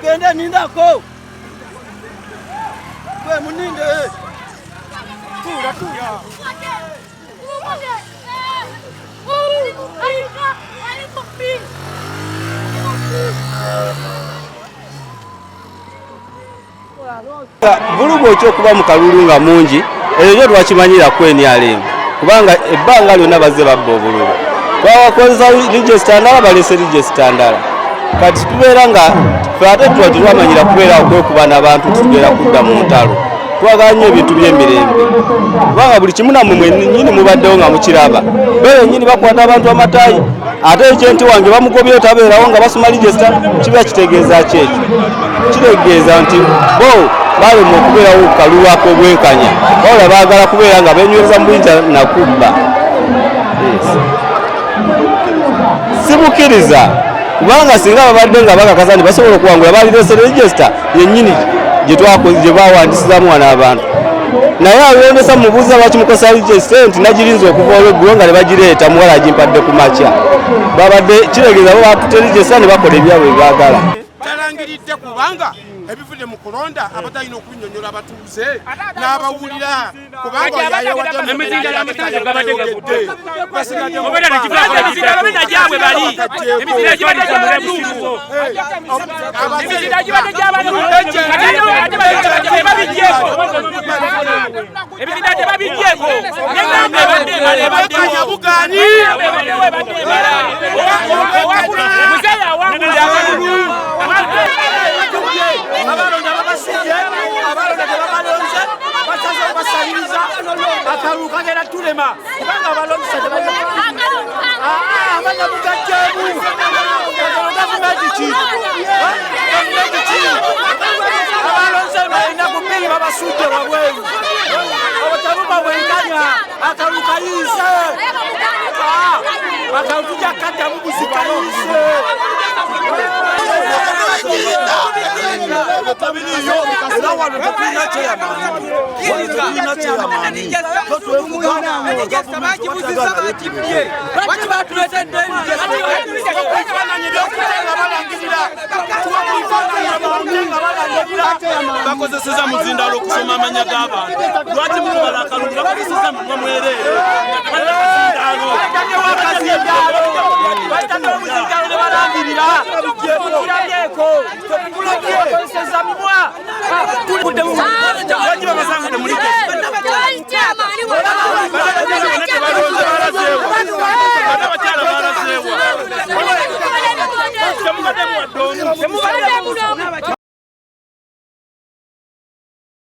Gende nindako. Kwe muninde. Kura. Bulubu okuba mu kalulu nga mungi ekyo twakimanyira kweni alimu kubanga ebbanga lyonna bazze babba obululu twawakozesa register ndala balese register ndala kati tubeera nga ffe ate twamanyira kubeera okwekuba n'abantu tubeera kudda mu ntalo twagala nnyo ebintu by'emirembe kubanga buli kimu nammwe mwennyini mubaddewo nga mukiraba beeyo nnyini bakwata abantu amataayi ate ekyenti wange bamugobyeyo tabeerawo nga basoma register kiba kitegeeza ki ekyo kitegeeza nti bo balema okubeerawo kalulu ak'obwenkanya wabula baagala kubeera nga beenyweza mu buyinza nakubba sibukkiriza kubanga singa babadde nga bakakasa nti basobola okuwangula balirese register yennyini gye bawandisizaamu wano abantu naye alondesa mubuuza lwaki mukosa register nti nagirinza okuva olweggulo nga ne bagireeta muwala agimpadde ku makya babadde kiregeeza bo batute register ne bakola ebyabwe byagala talangiridde kubanga ebivudde mu kulonda abatalina okubinyonyola abatuuze n'abawulira kubanga akalukagera tulema kubanga abalonisa amanya mugajjeemu abalonisa balina ku bbiri babasudde wabweru obutabuma bwenkanya akalukayiise akalutuja kaddamu buzikayiise bakozeseza muzindalo okusoma amanya g'abantu lwaki mukubala akalulu bakozeseza mumwe mwerere